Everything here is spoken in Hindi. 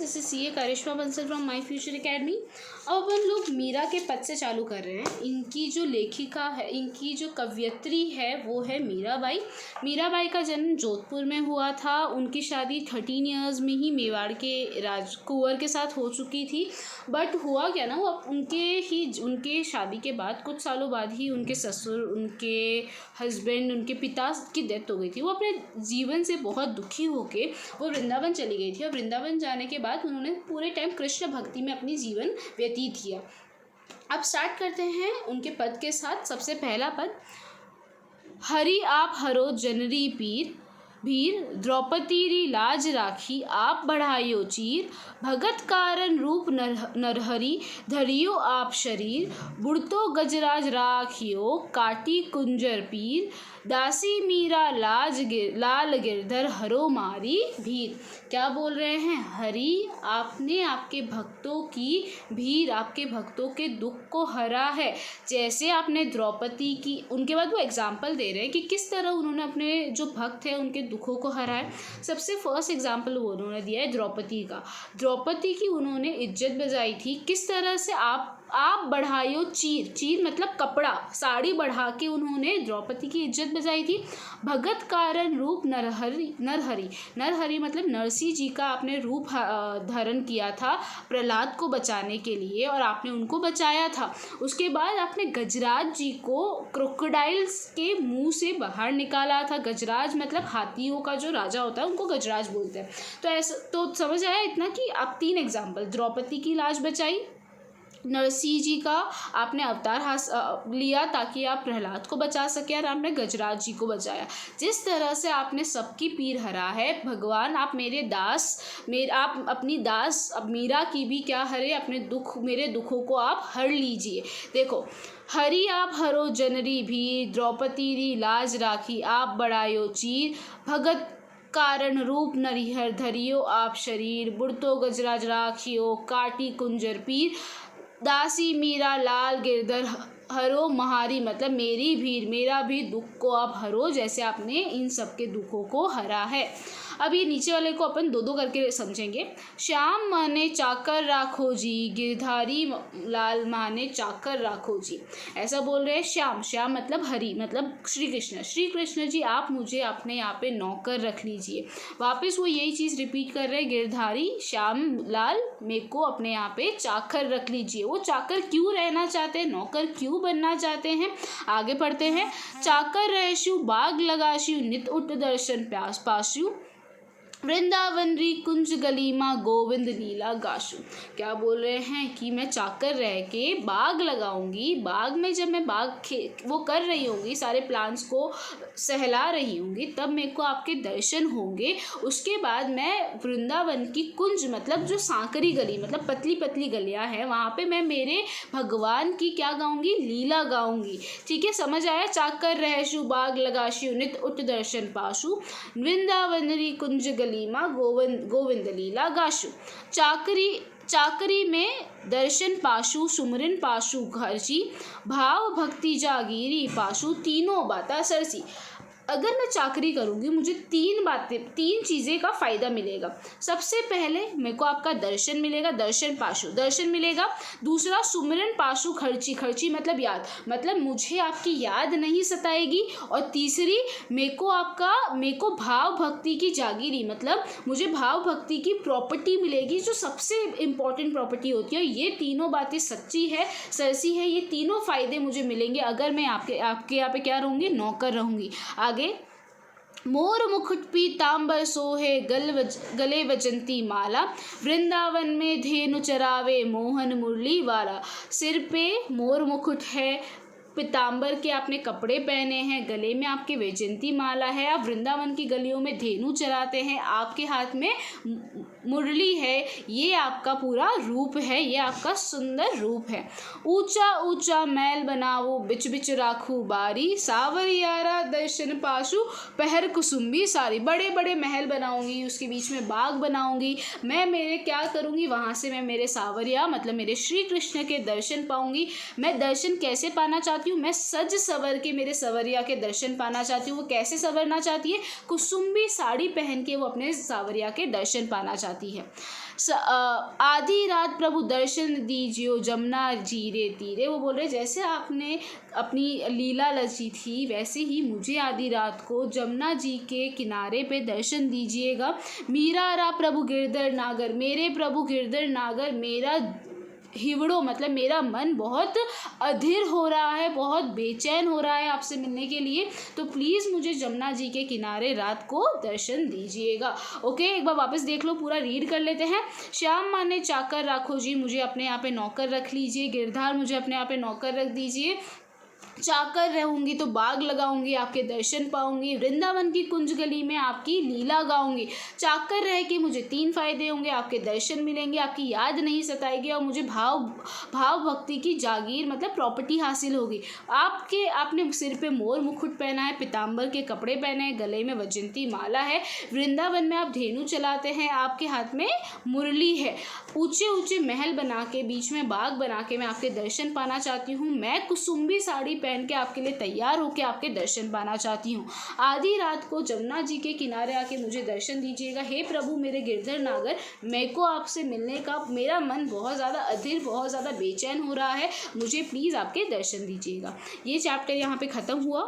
This is CA Karishma Bansal from my future academy. अब अपन लोग मीरा के पद से चालू कर रहे हैं। इनकी जो लेखिका है, इनकी जो कवयित्री है वो है मीराबाई। मीराबाई का जन्म जोधपुर में हुआ था। उनकी शादी 13 ईयर्स में ही मेवाड़ के कुंवर के साथ हो चुकी थी। बट हुआ क्या ना, वो उनके शादी के बाद कुछ सालों बाद ही उनके ससुर, उनके हस्बैंड, उनके पिता की डेथ हो गई थी। वो अपने जीवन से बहुत दुखी होके वो वृंदावन चली गई थी और वृंदावन जाने के बाद उन्होंने पूरे टाइम कृष्ण भक्ति में अपनी जीवन व्यतीत किया। अब स्टार्ट करते हैं उनके पद के साथ। सबसे पहला पद, हरि आप हरो जनरी पीर, भीर द्रौपदी री लाज राखी आप बढ़ायो चीर, भगत कारण रूप नरहरि धरियो आप शरीर, बुढ़तो गजराज राखियो काटी कुंजर पीर, दासी मीरा लाल गिरधर हरो मारी भीर। क्या बोल रहे हैं? हरि आपने आपके भक्तों की भीर, आपके भक्तों के दुख को हरा है। जैसे आपने द्रौपदी की, उनके बाद वो एग्जाम्पल दे रहे हैं कि किस तरह उन्होंने अपने जो भक्त है उनके दुखों को हरा है। सबसे फर्स्ट एग्जाम्पल वो उन्होंने दिया है द्रौपदी का। द्रौपदी की उन्होंने इज्जत बजाई थी। किस तरह से? आप बढ़ायो चीर, चीर मतलब कपड़ा, साड़ी बढ़ा के उन्होंने द्रौपदी की इज्जत बजाई थी। भगत कारण रूप नरहरि मतलब नरसिंह जी का आपने रूप धारण किया था प्रहलाद को बचाने के लिए और आपने उनको बचाया था। उसके बाद आपने गजराज जी को क्रोकोडाइल्स के मुंह से बाहर निकाला था। गजराज मतलब हाथियों का जो राजा होता है उनको गजराज बोलते हैं। तो ऐसा तो समझ आया इतना कि आप 3 एग्जाम्पल, द्रौपदी की लाज बचाई, नरसिंह जी का आपने अवतार लिया ताकि आप प्रहलाद को बचा सके, और आपने गजराज जी को बचाया। जिस तरह से आपने सबकी पीर हरा है भगवान, आप मेरे दास, आप अपनी दास अब मीरा की भी क्या हरे, अपने दुख, मेरे दुखों को आप हर लीजिए। देखो, हरि आप हरो जनरी भी, द्रौपदी री लाज राखी आप बढ़ायो चीर, भगत कारण रूप नरिहर धरियो आप शरीर, बुढ़तो गजराज राखियो काटी कुंजर पीर, दासी मीरा लाल गिरधर हरो महारी मतलब मेरी भीड़, मेरा भी दुख को आप हरो, जैसे आपने इन सब के दुखों को हरा है। अब ये नीचे वाले को अपन 2-2 करके समझेंगे। श्याम माने चाकर राखो जी, गिरधारी लाल माने चाकर राखो जी। ऐसा बोल रहे हैं। श्याम, श्याम मतलब हरि, मतलब श्री कृष्ण। श्री कृष्ण जी आप मुझे अपने यहाँ पे नौकर रख लीजिए। वापस वो यही चीज़ रिपीट कर रहे हैं। गिरधारी श्याम लाल मेरे को अपने यहाँ पे चाकर रख लीजिए। वो चाकर क्यों रहना चाहते हैं, नौकर क्यों बनना चाहते हैं? आगे पढ़ते हैं। चाकर रहशु बाग लगाशु, नित उठ दर्शन प्यास पाशु, वृंदावन री कुंज गलीमा गोविंद लीला गाशु। क्या बोल रहे हैं कि मैं चाकर रह के बाग लगाऊंगी। बाग में जब मैं वो कर रही होंगी, सारे प्लांट्स को सहला रही होंगी, तब मेरे को आपके दर्शन होंगे। उसके बाद मैं वृंदावन की कुंज मतलब जो सांकरी गली मतलब पतली पतली गलियां हैं, वहाँ पे मैं मेरे भगवान की क्या गाऊंगी? लीला गाऊंगी। ठीक है, समझ आया? चाकर रहशु बाग लगाशु, नित उठ दर्शन पाशु, वृंदावन री कुंज लीमा गोविंद लीला गाशु। चाकरी में दर्शन पाशु, सुमरन पाशु घरची, भाव भक्ति जागीरी पाशु, तीनों बाता सरसी। अगर मैं चाकरी करूँगी मुझे 3 चीज़ें का फ़ायदा मिलेगा। सबसे पहले मेरे को आपका दर्शन मिलेगा, दर्शन पाशु, दर्शन मिलेगा। दूसरा सुमरन पाशु खर्ची, खर्ची मतलब याद, मतलब मुझे आपकी याद नहीं सताएगी। और तीसरी मेरे को भाव भक्ति की जागीरी मतलब मुझे भाव भक्ति की प्रॉपर्टी मिलेगी, जो सबसे इम्पॉर्टेंट प्रॉपर्टी होती है। ये तीनों बातें सच्ची है, सरसी है। ये तीनों फ़ायदे मुझे मिलेंगे अगर मैं आपके यहाँ पे क्या रहूँगी? नौकर रहूँगी। आगे, मोर मुकुट पीतांबर सोहे गले वजंती माला, वृंदावन में धेनु चरावे मोहन मुरली वाला। सिर पे मोर मुकुट है, पीतांबर के आपने कपड़े पहने हैं, गले में आपके वैजयंती माला है, आप वृंदावन की गलियों में धेनु चराते हैं, आपके हाथ में मुरली है। ये आपका पूरा रूप है, ये आपका सुंदर रूप है। ऊंचा ऊंचा महल बनाओ, बिच बिच राखू बारी, सावरियारा दर्शन पाशु पहर कुसुम्बी सारी। बड़े बड़े महल बनाऊंगी, उसके बीच में बाग बनाऊंगी। मैं मेरे क्या करूंगी? वहाँ से मैं मेरे सावरिया मतलब मेरे श्री कृष्ण के दर्शन पाऊंगी। मैं दर्शन कैसे पाना चाहती हूँ? मैं सज सवर के मेरे सवरिया के दर्शन पाना चाहती हूँ। वो कैसे सवरना चाहती है? कुसुम्बी साड़ी पहन के वो अपने सावरिया के दर्शन पाना चाहती है। आधी रात प्रभु दर्शन दीजियो जमुना जी रे तीरे। वो बोल रहे जैसे आपने अपनी लीला रची थी वैसे ही मुझे आधी रात को जमुना जी के किनारे पे दर्शन दीजिएगा। मीरा रा प्रभु गिरधर नागर, मेरे प्रभु गिरधर नागर, मेरा हिवड़ो मतलब मेरा मन बहुत अधीर हो रहा है, बहुत बेचैन हो रहा है आपसे मिलने के लिए, तो प्लीज़ मुझे जमुना जी के किनारे रात को दर्शन दीजिएगा। ओके, एक बार वापस देख लो, पूरा रीड कर लेते हैं। श्याम माने चाकर राखो जी, मुझे अपने यहाँ पे नौकर रख लीजिए। गिरधार, मुझे अपने यहाँ पे नौकर रख दीजिए। चाकर रहूँगी तो बाग लगाऊंगी, आपके दर्शन पाऊंगी। वृंदावन की कुंज गली में आपकी लीला गाऊंगी। चाकर रह के मुझे 3 फायदे होंगे, आपके दर्शन मिलेंगे, आपकी याद नहीं सताएगी और मुझे भाव भक्ति की जागीर मतलब प्रॉपर्टी हासिल होगी। आपने सिर पे मोर मुकुट पहना है, पीताम्बर के कपड़े पहने हैं, गले में वैजयंती माला है। वृंदावन में आप धेनु चलाते हैं, आपके हाथ में मुरली है। ऊंचे ऊंचे महल बना के, बीच में बाग बना के मैं आपके दर्शन पाना चाहती हूँ। मैं कुसुम्बी साड़ी पहन के आपके लिए तैयार होके आपके दर्शन पाना चाहती हूँ। आधी रात को जमुना जी के किनारे आके मुझे दर्शन दीजिएगा। हे प्रभु मेरे गिरधर नागर, मेरे को आपसे मिलने का मेरा मन बहुत ज़्यादा अधीर, बहुत ज़्यादा बेचैन हो रहा है, मुझे प्लीज़ आपके दर्शन दीजिएगा। ये चैप्टर यहाँ पे ख़त्म हुआ।